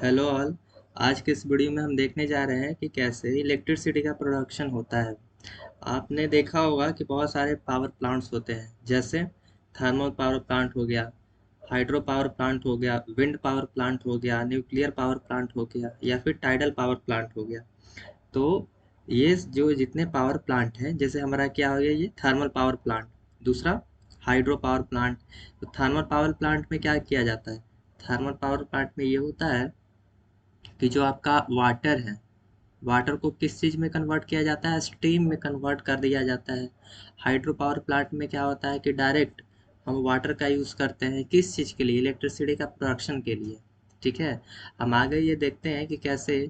Hello all. आज के इस वीडियो में हम देखने जा रहे हैं कि कैसे इलेक्ट्रिसिटी का प्रोडक्शन होता है। आपने देखा होगा कि बहुत सारे पावर प्लांट्स होते हैं, जैसे थर्मल पावर प्लांट हो गया, हाइड्रो पावर प्लांट हो गया, विंड पावर प्लांट हो गया, न्यूक्लियर पावर प्लांट हो गया या फिर टाइडल पावर प्लांट हो गया। तो ये जो जितने पावर प्लांट हैं, जैसे हमारा क्या हो गया, ये थर्मल पावर प्लांट। दूसरा हाइड्रो पावर प्लांट। तो थर्मल पावर प्लांट में क्या किया जाता है? थर्मल पावर प्लांट में ये होता है कि जो आपका वाटर है, वाटर को किस चीज़ में कन्वर्ट किया जाता है? स्टीम में कन्वर्ट कर दिया जाता है। हाइड्रो पावर प्लांट में क्या होता है कि डायरेक्ट हम वाटर का यूज़ करते हैं किस चीज़ के लिए? इलेक्ट्रिसिटी का प्रोडक्शन के लिए। ठीक है। हम आगे ये देखते हैं कि कैसे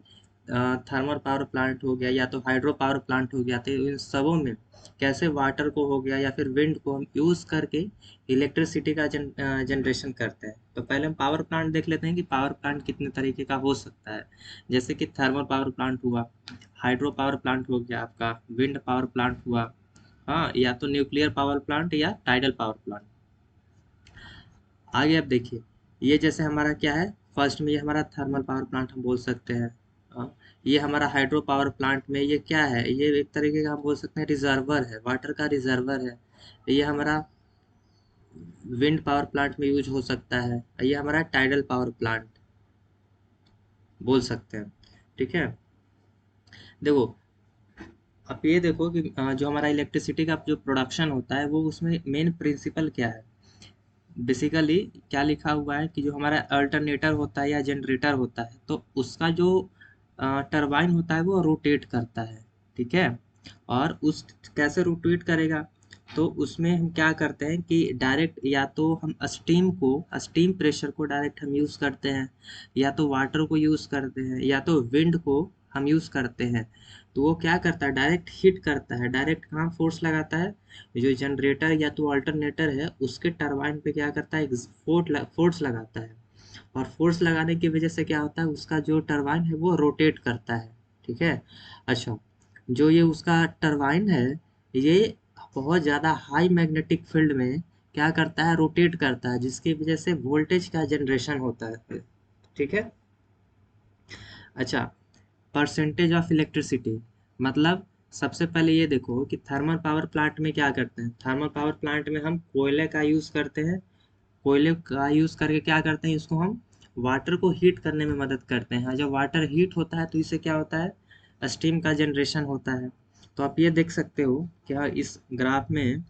थर्मल पावर प्लांट हो गया या तो हाइड्रो पावर प्लांट हो गया, तो इन सबों में कैसे वाटर को हो गया या फिर विंड को हम यूज़ करके इलेक्ट्रिसिटी का जनरेशन करते हैं। तो पहले हम पावर प्लांट देख लेते हैं कि पावर प्लांट कितने तरीके का हो सकता है। जैसे कि थर्मल पावर प्लांट हुआ, हाइड्रो पावर प्लांट हो गया आपका, विंड पावर प्लांट हुआ, हाँ, या तो न्यूक्लियर पावर प्लांट या टाइडल पावर प्लांट। आगे आप देखिए, ये जैसे हमारा क्या है, फर्स्ट में ये हमारा थर्मल पावर प्लांट हम बोल सकते हैं। हाँ, ये हमारा हाइड्रो पावर प्लांट में ये क्या है, ये एक तरीके का हम बोल सकते हैं रिजर्वर है, वाटर का रिजर्वर है। ये हमारा विंड पावर प्लांट में यूज हो सकता है। ये हमारा टाइडल पावर प्लांट बोल सकते हैं। ठीक है। देखो, आप ये देखो कि जो हमारा इलेक्ट्रिसिटी का जो प्रोडक्शन होता है, वो उसमें मेन प्रिंसिपल क्या है? बेसिकली क्या लिखा हुआ है कि जो हमारा अल्टरनेटर होता है या जनरेटर होता है, तो उसका जो टरबाइन होता है वो रोटेट करता है। ठीक है। और उस कैसे रोटेट करेगा? तो उसमें हम क्या करते हैं कि डायरेक्ट या तो हम स्टीम प्रेशर को डायरेक्ट हम यूज़ करते हैं, या तो वाटर को यूज़ करते हैं, या तो विंड को हम यूज़ करते हैं। तो वो क्या करता है, डायरेक्ट हीट करता है। डायरेक्ट कहाँ फोर्स लगाता है? जो जनरेटर या तो अल्टरनेटर है, उसके टरबाइन पे क्या करता है, फोर्स लगाता है। और फोर्स लगाने की वजह से क्या होता है, उसका जो टरबाइन है वो रोटेट करता है। ठीक है। अच्छा, जो ये उसका टरबाइन है, ये बहुत ज़्यादा हाई मैग्नेटिक फील्ड में क्या करता है, रोटेट करता है, जिसकी वजह से वोल्टेज का जनरेशन होता है। ठीक है। अच्छा, परसेंटेज ऑफ इलेक्ट्रिसिटी, मतलब सबसे पहले ये देखो कि थर्मल पावर प्लांट में क्या करते हैं। थर्मल पावर प्लांट में हम कोयले का यूज़ करते हैं। कोयले का यूज़ करके क्या करते हैं, इसको हम वाटर को हीट करने में मदद करते हैं। जब वाटर हीट होता है तो इससे क्या होता है, स्टीम का जनरेशन होता है। तो आप ये देख सकते हो क्या इस ग्राफ में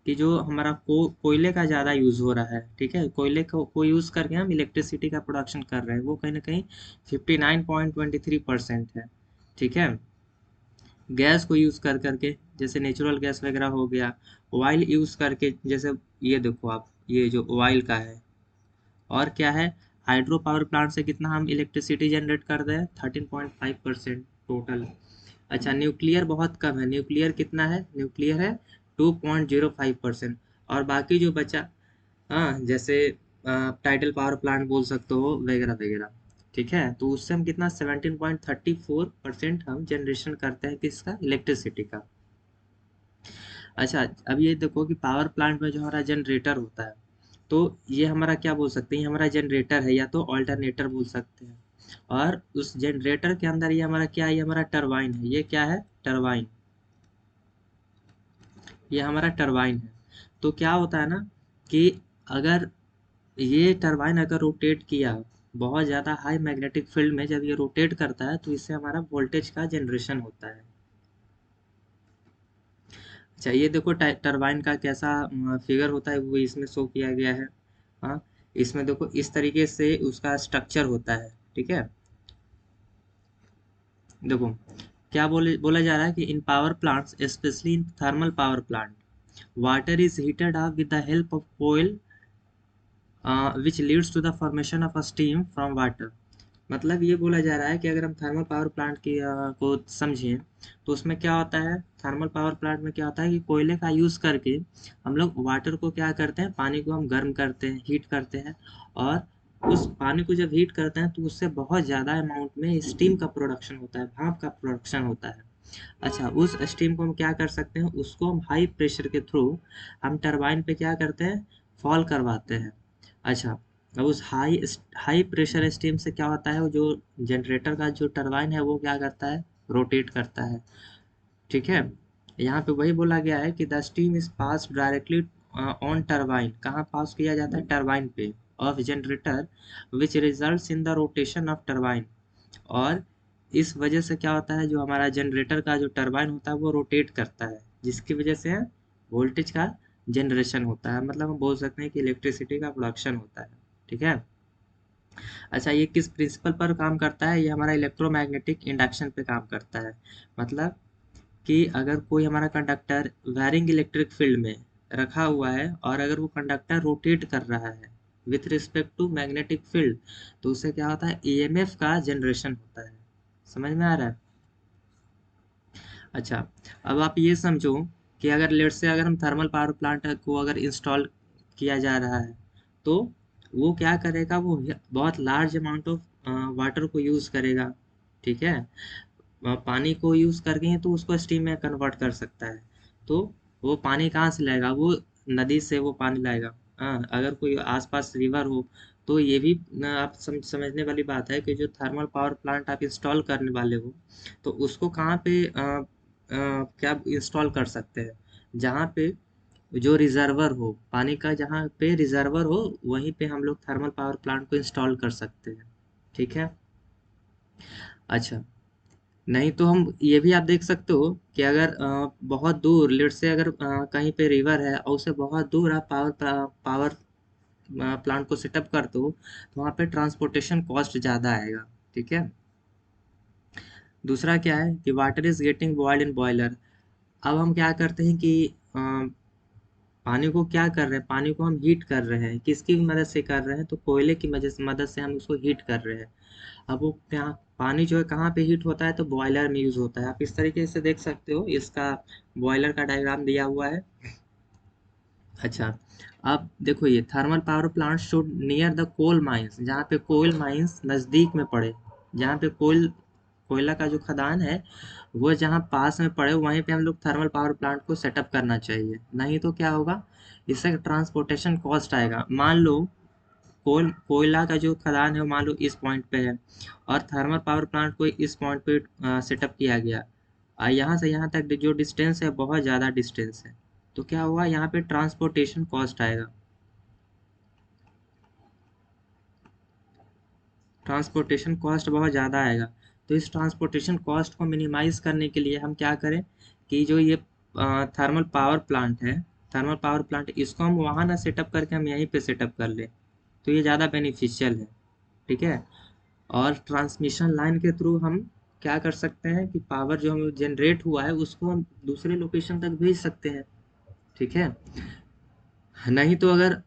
कि जो हमारा कोयले का ज़्यादा यूज़ हो रहा है। ठीक है। कोयले को यूज़ करके हम इलेक्ट्रिसिटी का प्रोडक्शन कर रहे हैं, वो कहीं ना कहीं 59.23% है। ठीक है। गैस को यूज़ कर करके, जैसे नेचुरल गैस वगैरह हो गया, ऑयल यूज़ करके, जैसे ये देखो आप, ये जो ऑयल का है। और क्या है, हाइड्रो पावर प्लांट से कितना हम इलेक्ट्रिसिटी जनरेट कर रहे हैं, 13.5% टोटल। अच्छा, न्यूक्लियर बहुत कम है। न्यूक्लियर कितना है? न्यूक्लियर है 2.05%। और बाकी जो बचा, हाँ, जैसे टाइडल पावर प्लांट बोल सकते हो, वगैरह वगैरह। ठीक है। तो उससे हम कितना 17.34% हम जनरेशन करते हैं किसका, इलेक्ट्रिसिटी का। अच्छा, अब ये देखो कि पावर प्लांट में जो हमारा जनरेटर होता है, तो ये हमारा क्या बोल सकते हैं, ये हमारा जनरेटर है या तो ऑल्टरनेटर बोल सकते हैं। और उस जनरेटर के अंदर ये हमारा क्या है, ये हमारा टरबाइन है। ये क्या है, टरबाइन। ये हमारा टरबाइन है। तो क्या होता है ना कि अगर ये टरबाइन अगर रोटेट किया बहुत ज़्यादा हाई मैग्नेटिक फील्ड में, जब ये रोटेट करता है तो इससे हमारा वोल्टेज का जनरेशन होता है। अच्छा, ये देखो टरबाइन का कैसा फिगर होता है, वो इसमें शो किया गया है। हाँ, इसमें देखो इस तरीके से उसका स्ट्रक्चर होता है। ठीक है। देखो, क्या बोला जा रहा है कि in power plants, especially in thermal power plant, water is heated up with the help of कोयल, which leads to the formation of a steam from water. मतलब ये बोला जा रहा है कि अगर हम थर्मल पावर प्लांट की को समझें, तो उसमें क्या होता है, थर्मल पावर प्लांट में क्या होता है कि कोयले का यूज़ करके हम लोग वाटर को क्या करते हैं, पानी को हम गर्म करते हैं, हीट करते हैं। और उस पानी को जब हीट करते हैं तो उससे बहुत ज़्यादा अमाउंट में स्टीम का प्रोडक्शन होता है, भाप का प्रोडक्शन होता है। अच्छा, उस स्टीम को हम क्या कर सकते हैं, उसको हम हाई प्रेशर के थ्रू हम टरबाइन पे क्या करते हैं, फॉल करवाते हैं। अच्छा, अब उस हाई प्रेशर स्टीम से क्या होता है, वो जो जनरेटर का जो टरबाइन है वो क्या करता है, रोटेट करता है। ठीक है, यहाँ पे वही बोला गया है कि the steam is pass directly on turbine, कहाँ पास किया जाता है, टरबाइन पे of generator, which results in the rotation of turbine. और इस वजह से क्या होता है, जो हमारा जनरेटर का जो टरबाइन होता है वो रोटेट करता है, जिसकी वजह से वोल्टेज का जनरेशन होता है, मतलब हम बोल सकते हैं कि इलेक्ट्रिसिटी का प्रोडक्शन होता है। ठीक है। अच्छा, ये किस प्रिंसिपल पर काम करता है, ये हमारा इलेक्ट्रोमैग्नेटिक इंडक्शन पे काम करता है। मतलब कि अगर कोई हमारा कंडक्टर वैरिंग इलेक्ट्रिक फील्ड में रखा हुआ है और अगर वो कंडक्टर रोटेट कर रहा है with respect to magnetic field, तो उससे क्या होता है, ईएमएफ का जनरेशन होता है। समझ में आ रहा है। अच्छा, अब आप ये समझो कि अगर लेट से अगर हम थर्मल पावर प्लांट को अगर इंस्टॉल किया जा रहा है, तो वो क्या करेगा, वो बहुत लार्ज अमाउंट ऑफ वाटर को यूज़ करेगा। ठीक है, पानी को यूज़ करके तो उसको स्टीम में कन्वर्ट कर सकता है। तो वो पानी कहाँ से लाएगा, वो नदी से वो पानी लाएगा। अगर कोई आसपास रिवर हो, तो ये भी आप समझने वाली बात है कि जो थर्मल पावर प्लांट आप इंस्टॉल करने वाले हो, तो उसको कहाँ पे क्या इंस्टॉल कर सकते हैं, जहाँ पे जो रिजर्वर हो पानी का, जहाँ पे रिजर्वर हो वहीं पे हम लोग थर्मल पावर प्लांट को इंस्टॉल कर सकते हैं। ठीक है। अच्छा, नहीं तो हम ये भी आप देख सकते हो कि अगर बहुत दूर लेट से अगर कहीं पे रिवर है और उससे बहुत दूर आप पावर प्लांट को सेटअप करते हो, तो वहाँ पे ट्रांसपोर्टेशन कॉस्ट ज़्यादा आएगा। ठीक है। दूसरा क्या है कि water is getting boiled in boiler. अब हम क्या करते हैं कि पानी को क्या कर रहे हैं, पानी को हम हीट कर रहे हैं, किसकी मदद से कर रहे हैं, तो कोयले की मदद से हम उसको हीट कर रहे हैं। अब वो क्या, पानी जो है कहाँ पे हीट होता है, तो बॉयलर में यूज होता है। आप इस तरीके से देख सकते हो, इसका बॉयलर का डायग्राम दिया हुआ है। अच्छा, अब देखो ये thermal power plant should near the coal mines, जहाँ पे कोल माइंस नज़दीक में पड़े, जहाँ पे कोयला का जो खदान है वो जहाँ पास में पड़े, वहीं पे हम लोग थर्मल पावर प्लांट को सेटअप करना चाहिए। नहीं तो क्या होगा, इससे ट्रांसपोर्टेशन कॉस्ट आएगा। मान लो कोयला का जो खदान है वो मान लो इस पॉइंट पे है और थर्मल पावर प्लांट को इस पॉइंट पे सेटअप किया गया, यहाँ से यहाँ तक जो डिस्टेंस है बहुत ज़्यादा डिस्टेंस है, तो क्या हुआ, यहाँ पे ट्रांसपोर्टेशन कॉस्ट आएगा। ट्रांसपोर्टेशन कॉस्ट बहुत ज़्यादा आएगा। तो इस ट्रांसपोर्टेशन कॉस्ट को मिनिमाइज करने के लिए हम क्या करें कि जो ये थर्मल पावर प्लांट है, थर्मल पावर प्लांट इसको हम वहाँ ना सेटअप करके हम यहीं पे सेटअप कर लें, तो ये ज़्यादा बेनिफिशियल है। ठीक है। और ट्रांसमिशन लाइन के थ्रू हम क्या कर सकते हैं कि पावर जो हम जनरेट हुआ है उसको हम दूसरे लोकेशन तक भेज सकते हैं। ठीक है। नहीं तो अगर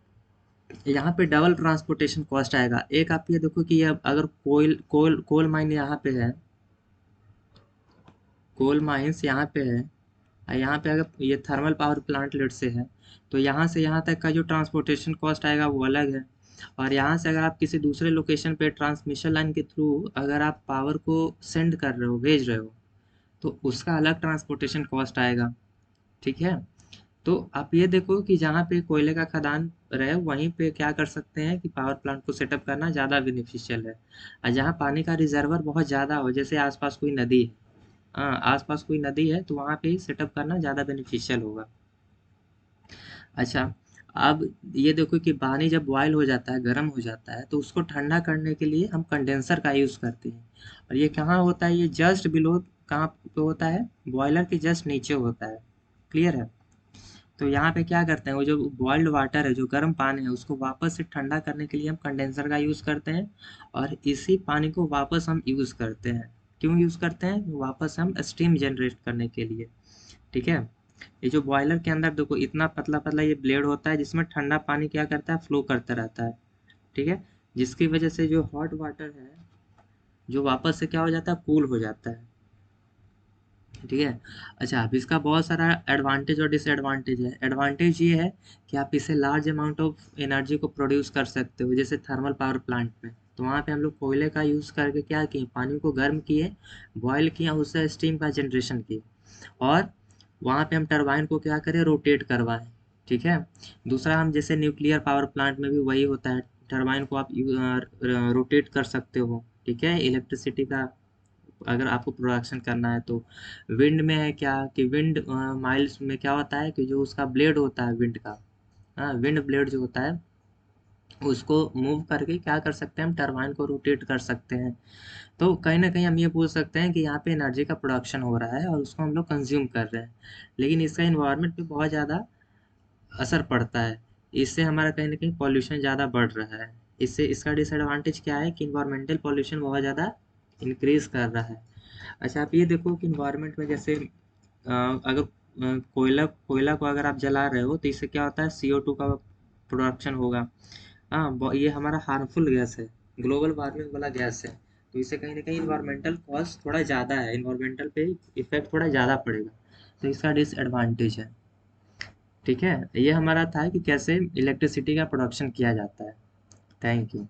यहाँ पे डबल ट्रांसपोर्टेशन कॉस्ट आएगा। एक आप ये देखो कि अब अगर कोल माइन यहाँ पे है, कोल माइंस यहाँ पे है, और यहाँ पे अगर ये थर्मल पावर प्लांट लेट से यहाँ तक का जो ट्रांसपोर्टेशन कॉस्ट आएगा वो अलग है। और यहाँ से अगर आप किसी दूसरे लोकेशन पे ट्रांसमिशन लाइन के थ्रू अगर आप पावर को सेंड कर रहे हो, भेज रहे हो, तो उसका अलग ट्रांसपोर्टेशन कॉस्ट आएगा। ठीक है। तो आप ये देखो कि जहाँ पे कोयले का खदान रहे वहीं पे क्या कर सकते हैं कि पावर प्लांट को सेटअप करना ज़्यादा बेनिफिशियल है। और जहाँ पानी का रिजर्वर बहुत ज़्यादा हो, जैसे आसपास कोई नदी है, हाँ आसपास कोई नदी है, तो वहाँ पे सेटअप करना ज़्यादा बेनिफिशियल होगा। अच्छा, अब ये देखो कि पानी जब बॉयल हो जाता है, गर्म हो जाता है, तो उसको ठंडा करने के लिए हम कंडेंसर का यूज़ करते हैं। और ये कहाँ होता है, ये जस्ट बिलो, कहाँ पे होता है, बॉयलर के जस्ट नीचे होता है। क्लियर है। तो यहाँ पे क्या करते हैं, वो जो बॉइल्ड वाटर है, जो गर्म पानी है, उसको वापस से ठंडा करने के लिए हम कंडेंसर का यूज़ करते हैं। और इसी पानी को वापस हम यूज़ करते हैं। क्यों यूज़ करते हैं, वापस हम स्टीम जनरेट करने के लिए। ठीक है। ये जो बॉयलर के अंदर देखो इतना पतला पतला ये ब्लेड होता है, जिसमें ठंडा पानी क्या करता है, फ्लो करता रहता है। ठीक है। जिसकी वजह से जो हॉट वाटर है, जो वापस से क्या हो जाता है, कूल हो जाता है। ठीक है। अच्छा, अब इसका बहुत सारा एडवांटेज और डिसएडवांटेज है। एडवांटेज ये है कि आप इससे लार्ज अमाउंट ऑफ एनर्जी को प्रोड्यूस कर सकते हो, जैसे थर्मल पावर प्लांट में। तो वहाँ पे हम लोग कोयले का यूज़ करके क्या किए, पानी को गर्म किए, बॉयल किया, उससे स्टीम का जनरेशन किए। और वहाँ पे हम टरबाइन को क्या करें, रोटेट करवाएं। ठीक है। दूसरा, हम जैसे न्यूक्लियर पावर प्लांट में भी वही होता है, टरबाइन को आप रोटेट कर सकते हो, ठीक है, इलेक्ट्रिसिटी का अगर आपको प्रोडक्शन करना है तो। विंड में है क्या कि विंड माइल्स में क्या होता है कि जो उसका ब्लेड होता है विंड का, हाँ, विंड ब्लेड जो होता है उसको मूव करके क्या कर सकते हैं, हम टरबाइन को रोटेट कर सकते हैं। तो कहीं न कहीं हम ये बोल सकते हैं कि यहाँ पे एनर्जी का प्रोडक्शन हो रहा है और उसको हम लोग कंज़्यूम कर रहे हैं। लेकिन इसका एनवायरनमेंट पे बहुत ज़्यादा असर पड़ता है। इससे हमारा कहीं न कहीं पॉल्यूशन ज़्यादा बढ़ रहा है। इससे इसका डिसएडवांटेज क्या है कि एनवायरमेंटल पॉल्यूशन बहुत ज़्यादा इंक्रीज़ कर रहा है। अच्छा, आप ये देखो कि एनवायरनमेंट में जैसे अगर कोयला को अगर आप जला रहे हो तो इससे क्या होता है, CO2 का प्रोडक्शन होगा। हाँ, ये हमारा हार्मफुल गैस है, ग्लोबल वार्मिंग वाला गैस है। तो इससे कहीं ना कहीं इन्वायरमेंटल कॉस्ट थोड़ा ज़्यादा है, इन्वायरमेंटल पे इफेक्ट थोड़ा ज़्यादा पड़ेगा। तो इसका डिसएडवांटेज है। ठीक है, ये हमारा था कि कैसे इलेक्ट्रिसिटी का प्रोडक्शन किया जाता है। Thank you.